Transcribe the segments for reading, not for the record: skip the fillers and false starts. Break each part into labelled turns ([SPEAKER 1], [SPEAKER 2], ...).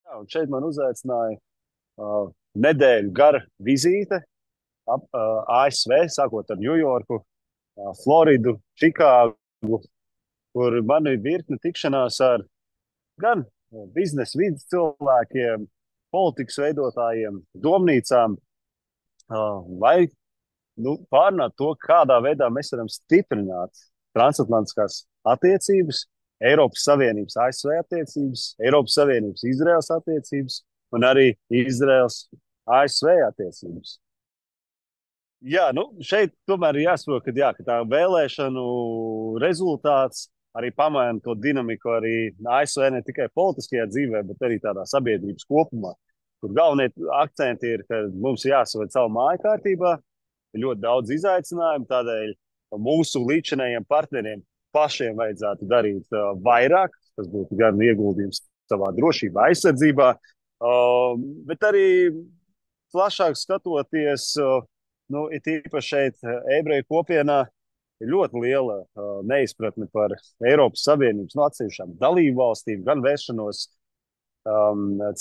[SPEAKER 1] Jā, un šeit man uzaicināja nedēļu gara vizīte ASV, sākot ar Ņujorku, Floridu, Čikāgu, kur man ir virkne tikšanās ar gan biznesa vidas cilvēkiem, politikas veidotājiem, domnīcām, lai pārunāt to, kādā veidā mēs varam stiprināt transatlantiskās attiecības, Eiropas Savienības ASV attiecības, Eiropas Savienības Izraels attiecības un arī Izraels ASV attiecības. Jā, šeit tomēr ir jāsaprot, ka tā vēlēšanu rezultāts arī pamaina to dinamiku arī ASV ne tikai politiskajā dzīvē, bet arī tādā sabiedrības kopumā, kur galvenie akcenti ir, ka mums jāsaved savu māju kārtībā, ir ļoti daudz izaicinājumu, tādēļ mūsu līdzinējiem partneriem pašiem vajadzētu darīt vairāk, tas būtu gan ieguldījums savā drošībā, aizsardzībā, bet arī plašāk skatoties, it īpaši šeit ebreju kopienā ir ļoti liela neizpratne par Eiropas Savienības atsevišķām dalību valstīm, gan vēršanos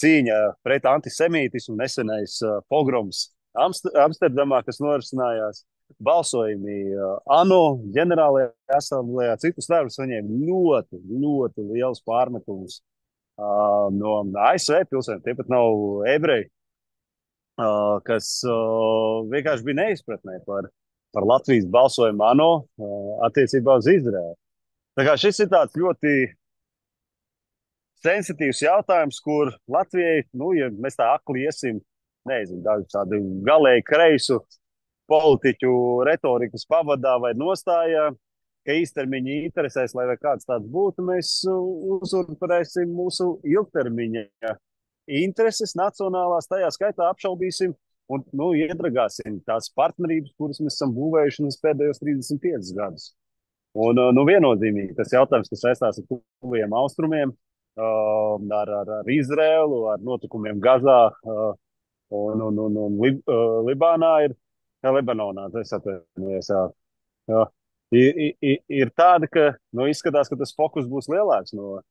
[SPEAKER 1] cīņa pret antisemītismu, nesenais pogroms Amsterdamā, kas norisinājās, balsojumi ANO ģenerālajā asamblējā, citus darbus saņēma ļoti, ļoti liels pārmetums no ASV pilsēm, tie pat nav ebreji, kas vienkārši bija neizpratnē par Latvijas balsojumu ANO attiecībā uz Izraēlu. Tā kā šis ir tāds ļoti sensitīvs jautājums, kur Latvijai, ja mēs tā akli iesim, nezinu, tādu galēji kreisu politiķu retorikas pavadā vai nostājā, ka īstermiņa interesēs, lai kāds tāds būtu, mēs uzurpēsim mūsu ilgtermiņa intereses nacionālās, tajā skaitā apšaubīsim un iedragāsim tās partnerības, kuras mēs esam būvējuši pēdējos 35 gadus. Un viennozīmīgi tas jautājums, kas saistās ar tuvajiem austrumiem, ar Izrēlu, ar notikumiem Gazā un Libānā Lebanonā, es atvainojos, ir tāda, ka izskatās, ka tas fokus būs lielāks no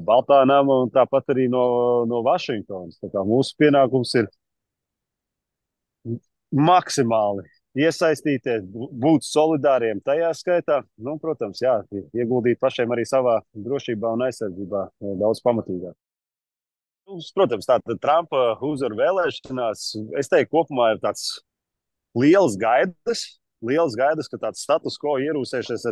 [SPEAKER 1] Baltānām un tāpat arī no Vašingtonas. Tā kā mūsu pienākums ir maksimāli iesaistīties, būt solidāriem tajā skaitā. Protams, ieguldīt pašiem arī savā drošībā un aizsardzībā daudz pamatīgāk. Protams, tāda Trumpa uzvaru vēlēšanās, es teiktu, kopumā ir tāds liels gaidas, ka tāds status quo ierūsēšies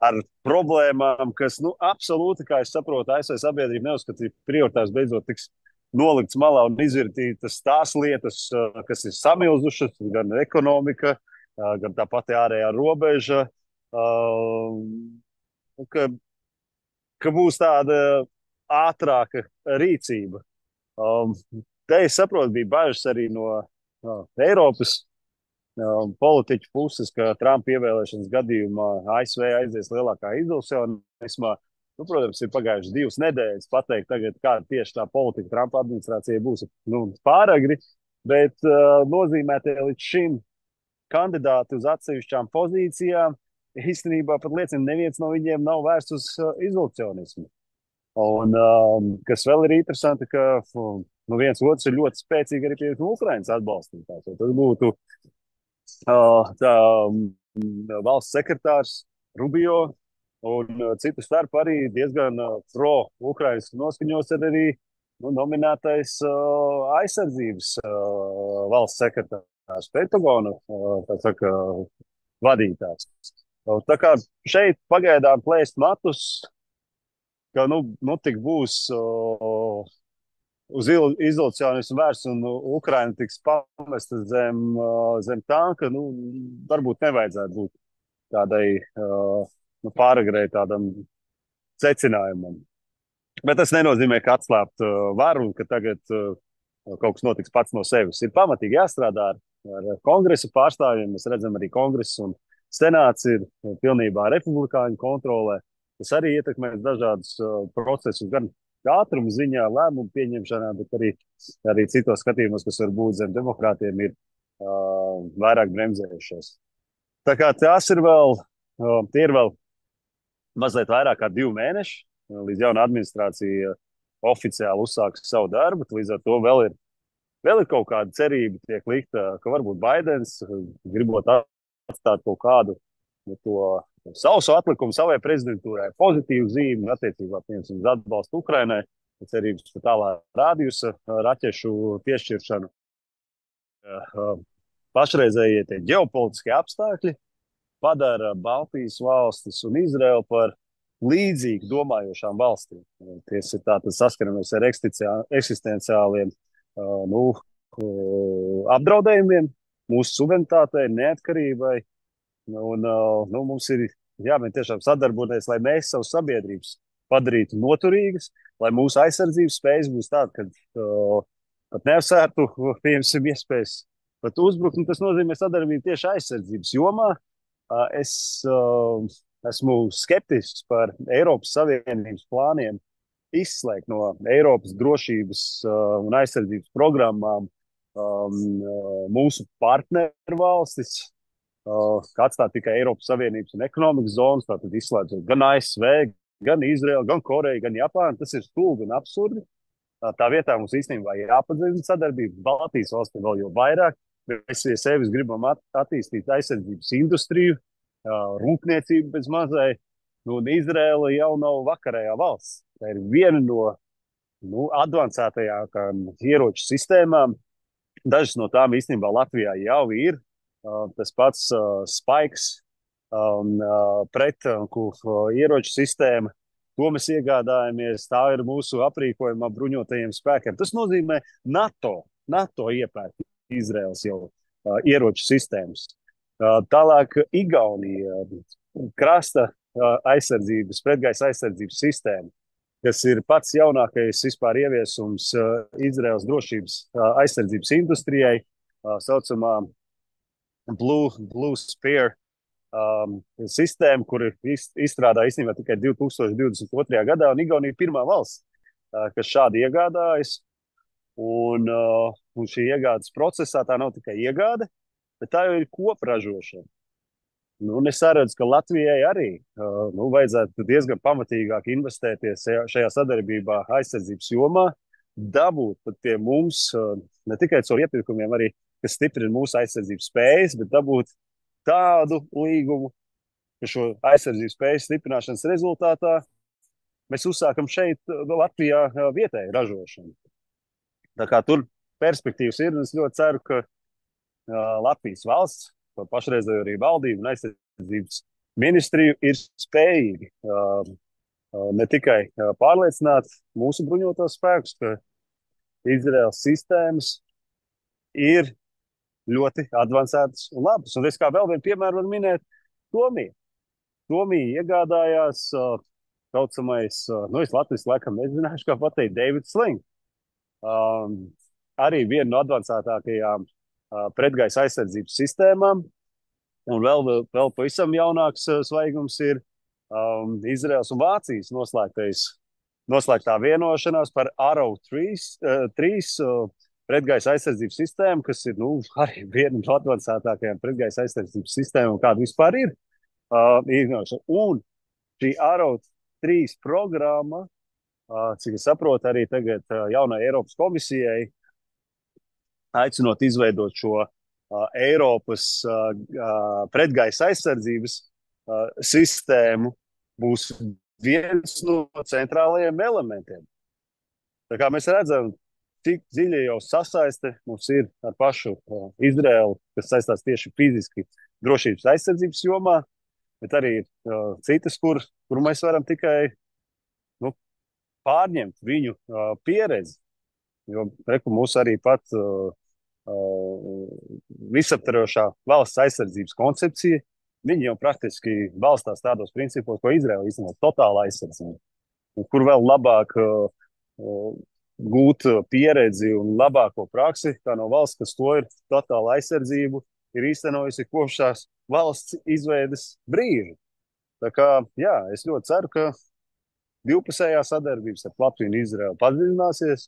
[SPEAKER 1] ar problēmām, kas, absolūti, kā es saprotu, ASV sabiedrība neuzskatīja prioritātes beidzot tiks nolikts malā un izvirtītas tās lietas, kas ir samilzušas, gan ekonomika, gan tā pati ārējā robeža, ka būs tāda ātrāka rīcība. Te es saprotu, bija bažas arī no Eiropas politiķu puses, ka Trumpa ievēlēšanas gadījumā ASV aizies lielākā izolācionismā. Protams, ir pagājušas 2 nedēļas pateikt, tagad, kāda tieši tā politika Trumpa administrācijai būs pāragri, bet nozīmētie līdz šim kandidāti uz atsevišķām pozīcijām īstenībā pat liecina, neviens no viņiem nav vērsts uz izolācionismu. Un kas vēl ir interesanti, ka viens otrs ir ļoti spēcīgi arī pie Ukrainas atbalstītājs. Tas būtu valsts sekretārs Rubio un citu starp arī diezgan pro-Ukrainas noskaņos ir arī nominētais aizsardzības valsts sekretārs, Pentagona vadītājs. Tā kā šeit pagaidām plēst matus, ka tik būs uz izolācionismu vērsts un Ukraina tiks pamesta zem tanka, varbūt nevajadzētu būt tādai pāragrai tādam secinājumam. Bet tas nenozīmē, ka atslābt varu un ka tagad kaut kas notiks pats no sevis. Ir pamatīgi jāstrādā ar kongresa pārstāvjiem. Mēs redzam, arī kongress un senāts ir pilnībā republikāņu kontrolē. Tas arī ietekmēs dažādus procesus, gan ātruma ziņā, lēmumu pieņemšanā, bet arī citos skatījumos, kas varbūt zem demokrātiem ir vairāk bremzējušies. Tā kā tie ir vēl mazliet vairāk kā 2 mēneši, līdz jauna administrācija oficiāli uzsāks savu darbu. Līdz ar to vēl ir kaut kāda cerība, tiek likta, ka varbūt Baidens, gribot atstāt kaut kādu to sausu atlikumu savai prezidentūrai, pozitīvu zīmi attiecībā piemēram uz atbalstu Ukrainai, cerības par tālā rādījusa raķešu piešķiršanu. Pašreizējie tie ģeopolitiskie apstākļi padara Baltijas valstis un Izraelu par līdzīgi domājošām valstīm. Ties ir tātad saskaramies ar eksistenciāliem nu, apdraudējumiem mūsu suverenitātei, neatkarībai. Un, mums ir jāmēģina tiešām sadarboties, lai mēs savus sabiedrības padarītu noturīgas, lai mūsu aizsardzības spējas būs tādas, ka pat neapsvērtu, piemēram, iespējas pat uzbrukt. Un tas nozīmē sadarbību tieši aizsardzības jomā. Es esmu skeptisks par Eiropas Savienības plāniem izslēgt no Eiropas drošības un aizsardzības programmām mūsu partneru valstis, kā atstāt tikai Eiropas Savienības un ekonomikas zonas, tātad izslēdzot gan ASV, gan Izraelu, gan Koreju, gan Japānu. Tas ir stulbi un absurdi. Tā vietā mums īstenībā ir jāpadziļina sadarbība. Baltijas valstīm vēl jau vairāk. Mēs pie sevis gribam attīstīt aizsardzības industriju, rūpniecību bez mazai. Un Izraela jau nav vakarējā valsts. Tā ir viena no advancētajākām ieroču sistēmām. Dažas no tām īstenībā Latvijā jau ir. Tas pats Spikes un prettanku ieroču sistēma. To mēs iegādājamies. Tā ir mūsu aprīkojumā bruņotajiem spēkiem. Tas nozīmē NATO iepērk Izraels jau ieroču sistēmas. Tālāk Igaunija krasta aizsardzības, pretgaisa aizsardzības sistēma, kas ir pats jaunākais vispār ieviesums Izraels drošības aizsardzības industrijai, saucamā Blue Spear sistēma, kur izstrādā īstenībā tikai 2022. gadā, un Igaunija ir pirmā valsts, kas šādi iegādājas. Un šī iegādes procesā tā nav tikai iegāde, bet tā jau ir kopražošana. Es saredzu, ka Latvijai arī vajadzētu diezgan pamatīgāk investēties šajā sadarbībā aizsardzības jomā, dabūt pat pie mums ne tikai caur iepirkumiem, arī, kas stiprina mūsu aizsardzības spējas, bet dabūt tādu līgumu, ka šo aizsardzības spējas stiprināšanas rezultātā mēs uzsākam šeit Latvijā vietēju ražošanu. Tā kā tur perspektīvas ir, un es ļoti ceru, ka Latvijas valsts, pašreizējo arī valdību un aizsardzības ministriju ir spējīgi ne tikai pārliecināt mūsu bruņotos spēkus, ka Izraels sistēmas ir ļoti advancētas un labas. Un es kā vēl vienu piemēru varu minēt Somiju. Somija iegādājās saucamais, es Latvijas laikam nezināšu, kā pateikt, David Sling. Arī viena no advancētākajām pretgaisa aizsardzības sistēmām. Un vēl pavisam jaunāks svaigums ir Izraels un Vācijas noslēgtā vienošanās par Arrow 3 pretgaisa aizsardzības sistēmu, kas ir arī viena no advancētākajām pretgaisa aizsardzības sistēmām, kāda vispār ir. Un šī Arrow 3 programma, cik es saprotu, arī tagad jaunai Eiropas komisijai aicinot izveidot šo Eiropas pretgaisa aizsardzības sistēmu, būs viens no centrālajiem elementiem. Tā kā mēs redzam, cik dziļi jau sasaiste mums ir ar pašu Izraelu, kas saistās tieši fiziski drošības aizsardzības jomā, bet arī citas, kur mēs varam tikai pārņemt viņu pieredzi. Jo mūsu arī pat visaptverošā valsts aizsardzības koncepcija, viņi jau praktiski balstās tādos principos, ko Izraela īstenot totāla aizsardzība. Kur vēl labāk gūt pieredzi un labāko praksi, kā no valsts, kas to ir totāla aizsardzību, ir īstenojusi kopš tās valsts izveides brīža. Tā kā, jā, es ļoti ceru, ka divpusējā sadarbības ar Latviju un Izraelu padziļināsies,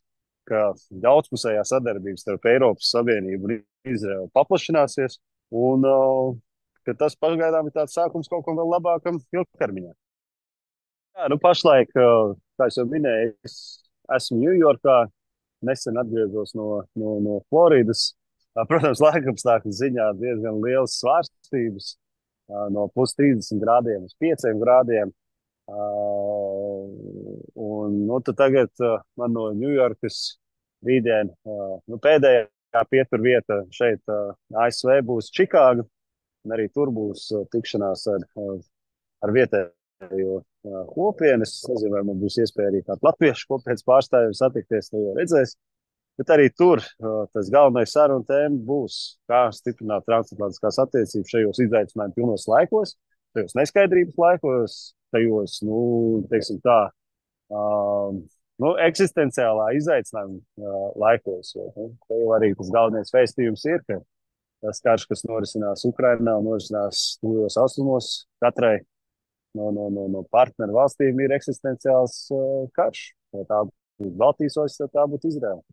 [SPEAKER 1] ka daudzpusējā sadarbības starp Eiropas Savienību un Izraelu paplašināsies, un ka tas pagaidām ir tāds sākums kaut kam vēl labākam ilgtermiņā. Jā, pašlaik, kā es jau minēju, es esmu Ņujorkā, nesen atgriezos no Floridas. Protams, laikapstākļu ziņā diezgan lielas svārstības no plus 30 grādiem uz 5 grādiem. Un, nu, tagad man no Ņujorkas rītdien nu, pēdējā pieturvieta šeit ASV būs Čikāga. Un arī tur būs tikšanās ar vietējo kopienu. Es nezinu, vai man būs iespēja arī kādu latviešu kopienas pārstāvju satikties, to jau redzēs. Bet arī tur tas galvenais saruna tēma būs, kā stiprināt transatlantiskās attiecības šajos izaicinājumu pilnos laikos, tajos neskaidrības laikos, tajos, nu, teiksim tā, nu, eksistenciālā izaicinājuma laikos. Te jau arī tas galvenais vēstījums ir, ka tas karš, kas norisinās Ukrainā un norisinās tuvajos austrumos, katrai no partneru valstīm ir eksistenciāls karš. Vai tā būtu Baltijas valsts, vai tā būtu Izraela.